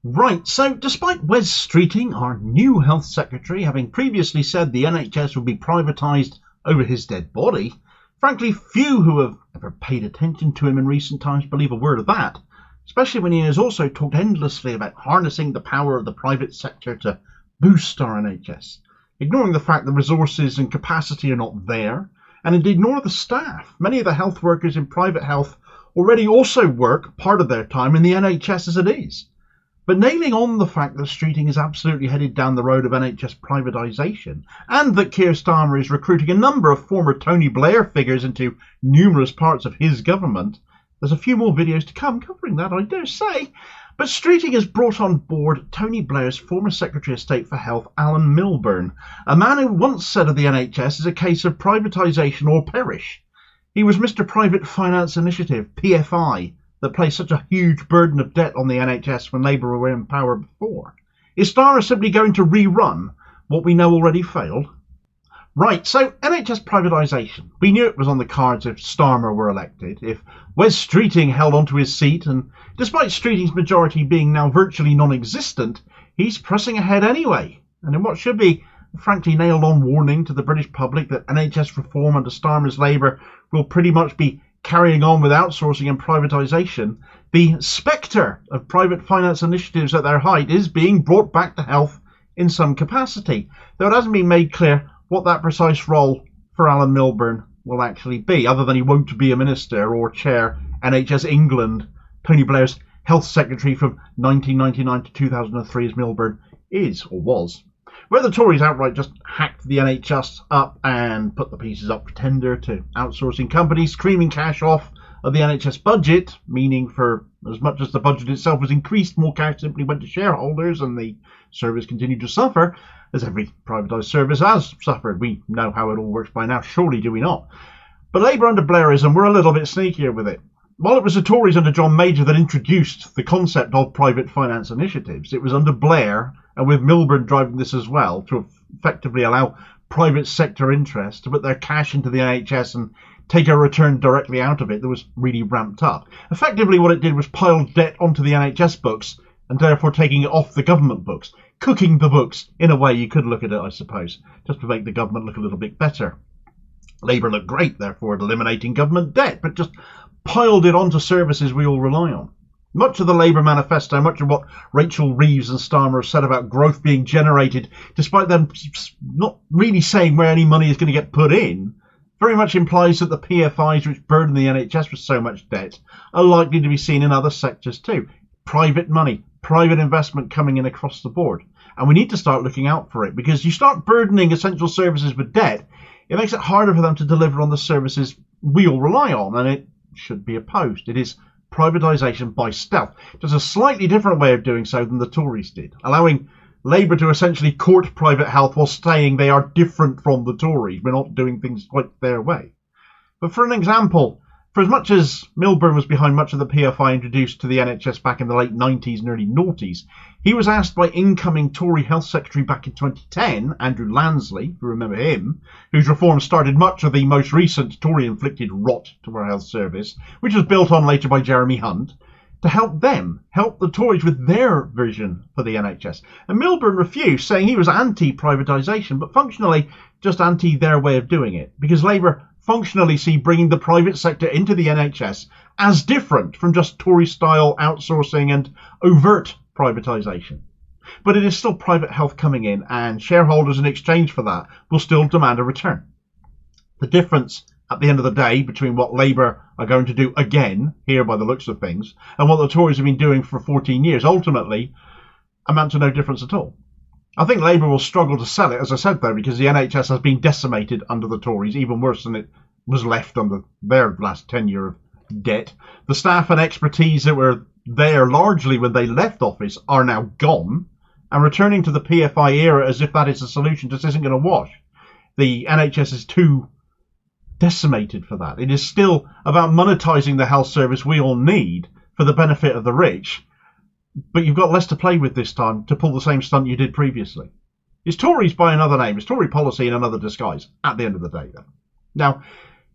Right, so despite Wes Streeting, our new health secretary, having previously said the NHS would be privatised over his dead body, frankly few who have ever paid attention to him in recent times believe a word of that, especially when he has also talked endlessly about harnessing the power of the private sector to boost our NHS, ignoring the fact that resources and capacity are not there, and indeed nor the staff. Many of the health workers in private health already also work part of their time in the NHS as it is. But nailing on the fact that Streeting is absolutely headed down the road of NHS privatisation, and that Keir Starmer is recruiting a number of former Tony Blair figures into numerous parts of his government, there's a few more videos to come covering that, I dare say. But Streeting has brought on board Tony Blair's former Secretary of State for Health, Alan Milburn, a man who once said of the NHS is a case of privatisation or perish. He was Mr. Private Finance Initiative, PFI, that placed such a huge burden of debt on the NHS when Labour were in power before. Is Starmer simply going to rerun what we know already failed? Right, so NHS privatisation. We knew it was on the cards if Starmer were elected, if Wes Streeting held onto his seat, and despite Streeting's majority being now virtually non-existent, he's pressing ahead anyway. And in what should be a frankly nailed-on warning to the British public that NHS reform under Starmer's Labour will pretty much be carrying on with outsourcing and privatisation, the spectre of private finance initiatives at their height is being brought back to health in some capacity, though it hasn't been made clear what that precise role for Alan Milburn will actually be, other than he won't be a minister or chair NHS England, Tony Blair's health secretary from 1999 to 2003 as Milburn is, or was. Where the Tories outright just hacked the NHS up and put the pieces up for tender to outsourcing companies, screaming cash off of the NHS budget, meaning for as much as the budget itself was increased, more cash simply went to shareholders and the service continued to suffer, as every privatised service has suffered. We know how it all works by now, surely do we not? But Labour under Blairism were a little bit sneakier with it. While it was the Tories under John Major that introduced the concept of private finance initiatives, it was under Blair, and with Milburn driving this as well, to effectively allow private sector interests to put their cash into the NHS and take a return directly out of it that was really ramped up. Effectively what it did was pile debt onto the NHS books and therefore taking it off the government books, cooking the books in a way you could look at it, I suppose, just to make the government look a little bit better. Labour looked great, therefore, at eliminating government debt, but just piled it onto services we all rely on. Much of the Labour manifesto, much of what Rachel Reeves and Starmer have said about growth being generated, despite them not really saying where any money is going to get put in, very much implies that the PFIs which burden the NHS with so much debt are likely to be seen in other sectors too. Private money, private investment coming in across the board. And we need to start looking out for it, because you start burdening essential services with debt, it makes it harder for them to deliver on the services we all rely on, and it should be opposed. It is privatisation by stealth. Just a slightly different way of doing so than the Tories did, allowing Labour to essentially court private health while saying they are different from the Tories. We're not doing things quite their way. But for an example, for as much as Milburn was behind much of the PFI introduced to the NHS back in the late 90s and early noughties, he was asked by incoming Tory Health Secretary back in 2010, Andrew Lansley, if you remember him, whose reform started much of the most recent Tory-inflicted rot to our health service, which was built on later by Jeremy Hunt, to help the Tories with their vision for the NHS. And Milburn refused, saying he was anti-privatisation, but functionally just anti their way of doing it, because Labour functionally see bringing the private sector into the NHS as different from just Tory-style outsourcing and overt privatisation. But it is still private health coming in, and shareholders in exchange for that will still demand a return. The difference at the end of the day between what Labour are going to do again, here by the looks of things, and what the Tories have been doing for 14 years, ultimately amount to no difference at all. I think Labour will struggle to sell it, as I said, though, because the NHS has been decimated under the Tories, even worse than it was left under their last tenure of debt. The staff and expertise that were there largely when they left office are now gone, and returning to the PFI era as if that is the solution just isn't going to wash. The NHS is too decimated for that. It is still about monetising the health service we all need for the benefit of the rich, but you've got less to play with this time to pull the same stunt you did previously. It's Tories by another name. It's Tory policy in another disguise, at the end of the day, though. Now,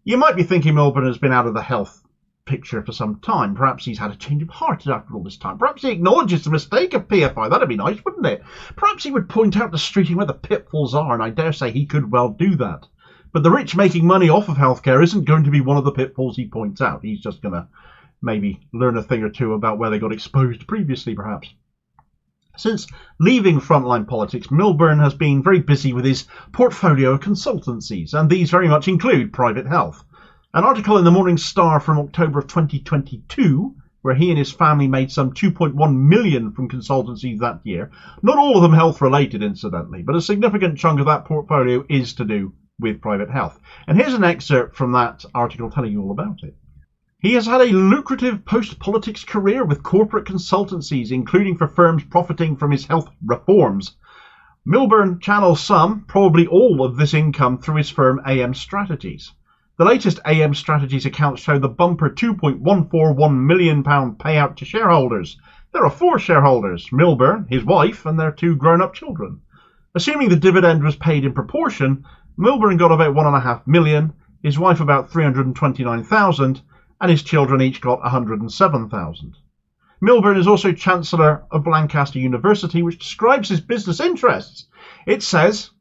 you might be thinking Milburn has been out of the health picture for some time. Perhaps he's had a change of heart after all this time. Perhaps he acknowledges the mistake of PFI. That'd be nice, wouldn't it? Perhaps he would point out to Streeting where the pitfalls are, and I dare say he could well do that. But the rich making money off of healthcare isn't going to be one of the pitfalls he points out. He's just going to maybe learn a thing or two about where they got exposed previously, perhaps. Since leaving frontline politics, Milburn has been very busy with his portfolio of consultancies, and these very much include private health. An article in the Morning Star from October of 2022, where he and his family made some 2.1 million from consultancies that year. Not all of them health related, incidentally, but a significant chunk of that portfolio is to do with private health. And here's an excerpt from that article telling you all about it. He has had a lucrative post-politics career with corporate consultancies, including for firms profiting from his health reforms. Milburn channels some, probably all of this income through his firm AM Strategies. The latest AM Strategies accounts show the bumper £2.141 million payout to shareholders. There are 4 shareholders, Milburn, his wife, and their 2 grown-up children. Assuming the dividend was paid in proportion, Milburn got about £1.5 million, his wife about £329,000, and his children each got £107,000. Milburn is also Chancellor of Lancaster University, which describes his business interests. It says,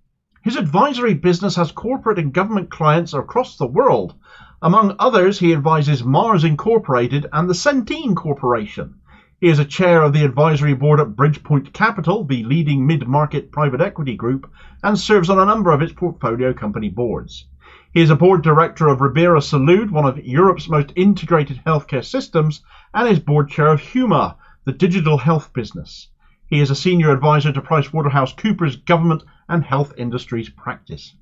his advisory business has corporate and government clients across the world. Among others, he advises Mars Incorporated and the Centene Corporation. He is a chair of the advisory board at Bridgepoint Capital, the leading mid-market private equity group, and serves on a number of its portfolio company boards. He is a board director of Ribera Salud, one of Europe's most integrated healthcare systems, and is board chair of Huma, the digital health business. He is a senior advisor to PricewaterhouseCoopers government and health industries practice.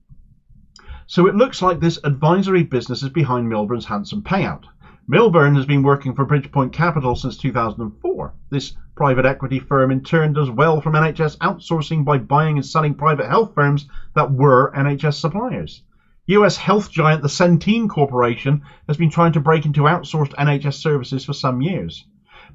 So it looks like this advisory business is behind Milburn's handsome payout. Milburn has been working for Bridgepoint Capital since 2004. This private equity firm in turn does well from NHS outsourcing by buying and selling private health firms that were NHS suppliers. US health giant the Centene Corporation has been trying to break into outsourced NHS services for some years.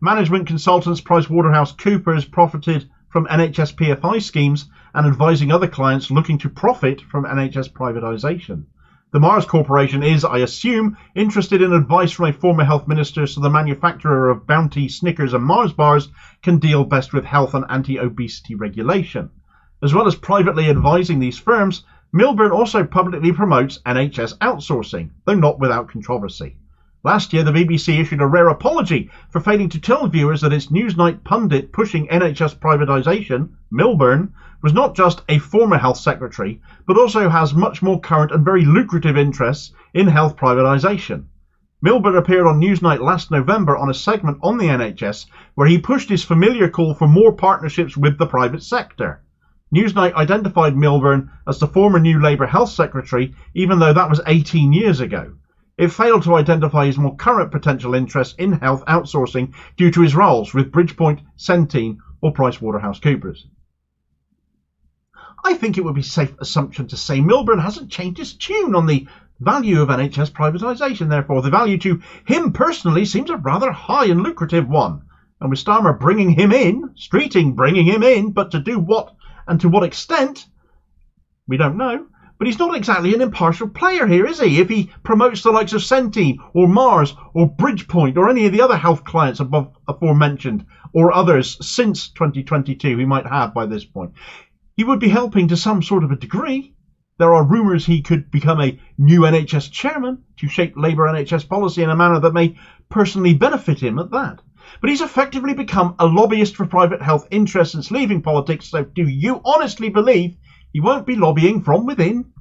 Management consultants PricewaterhouseCoopers profited from NHS PFI schemes and advising other clients looking to profit from NHS privatisation. The Mars Corporation is, I assume, interested in advice from a former health minister so the manufacturer of Bounty, Snickers and Mars bars can deal best with health and anti-obesity regulation. As well as privately advising these firms, Milburn also publicly promotes NHS outsourcing, though not without controversy. Last year, the BBC issued a rare apology for failing to tell viewers that its Newsnight pundit pushing NHS privatisation, Milburn, was not just a former health secretary, but also has much more current and very lucrative interests in health privatisation. Milburn appeared on Newsnight last November on a segment on the NHS where he pushed his familiar call for more partnerships with the private sector. Newsnight identified Milburn as the former New Labour Health Secretary, even though that was 18 years ago. It failed to identify his more current potential interests in health outsourcing due to his roles with Bridgepoint, Centene or PricewaterhouseCoopers. I think it would be a safe assumption to say Milburn hasn't changed his tune on the value of NHS privatisation. Therefore, the value to him personally seems a rather high and lucrative one. And with Starmer bringing him in, Streeting bringing him in, but to do what and to what extent, we don't know. But he's not exactly an impartial player here, is he? If he promotes the likes of Centene or Mars or Bridgepoint or any of the other health clients above aforementioned or others since 2022 he might have by this point, he would be helping to some sort of a degree. There are rumours he could become a new NHS chairman to shape Labour NHS policy in a manner that may personally benefit him at that. But he's effectively become a lobbyist for private health interests since leaving politics, so do you honestly believe he won't be lobbying from within?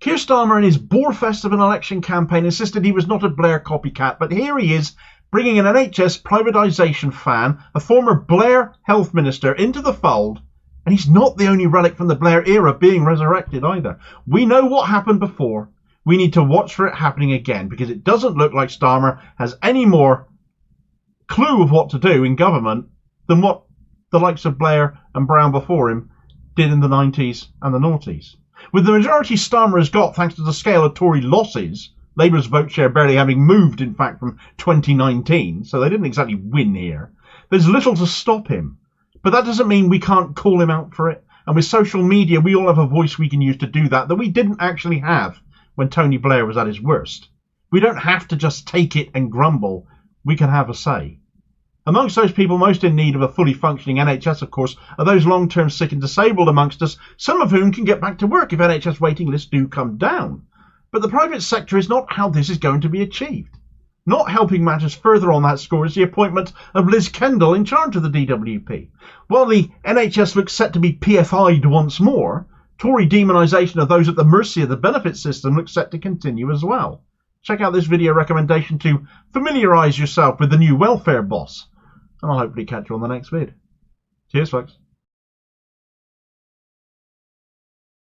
Keir Starmer in his borefest of an election campaign insisted he was not a Blair copycat, but here he is bringing an NHS privatisation fan, a former Blair health minister, into the fold, and he's not the only relic from the Blair era being resurrected either. We know what happened before. We need to watch for it happening again, because it doesn't look like Starmer has any more clue of what to do in government than what the likes of Blair and Brown before him did in the 90s and the noughties. With the majority Starmer has got thanks to the scale of Tory losses, Labour's vote share barely having moved, in fact, from 2019, so they didn't exactly win here, there's little to stop him. But that doesn't mean we can't call him out for it. And with social media, we all have a voice we can use to do that we didn't actually have when Tony Blair was at his worst. We don't have to just take it and grumble. We can have a say. Amongst those people most in need of a fully functioning NHS, of course, are those long-term sick and disabled amongst us, some of whom can get back to work if NHS waiting lists do come down. But the private sector is not how this is going to be achieved. Not helping matters further on that score is the appointment of Liz Kendall in charge of the DWP. While the NHS looks set to be PFI'd once more, Tory demonisation of those at the mercy of the benefit system looks set to continue as well. Check out this video recommendation to familiarise yourself with the new welfare boss, and I'll hopefully catch you on the next vid. Cheers, folks.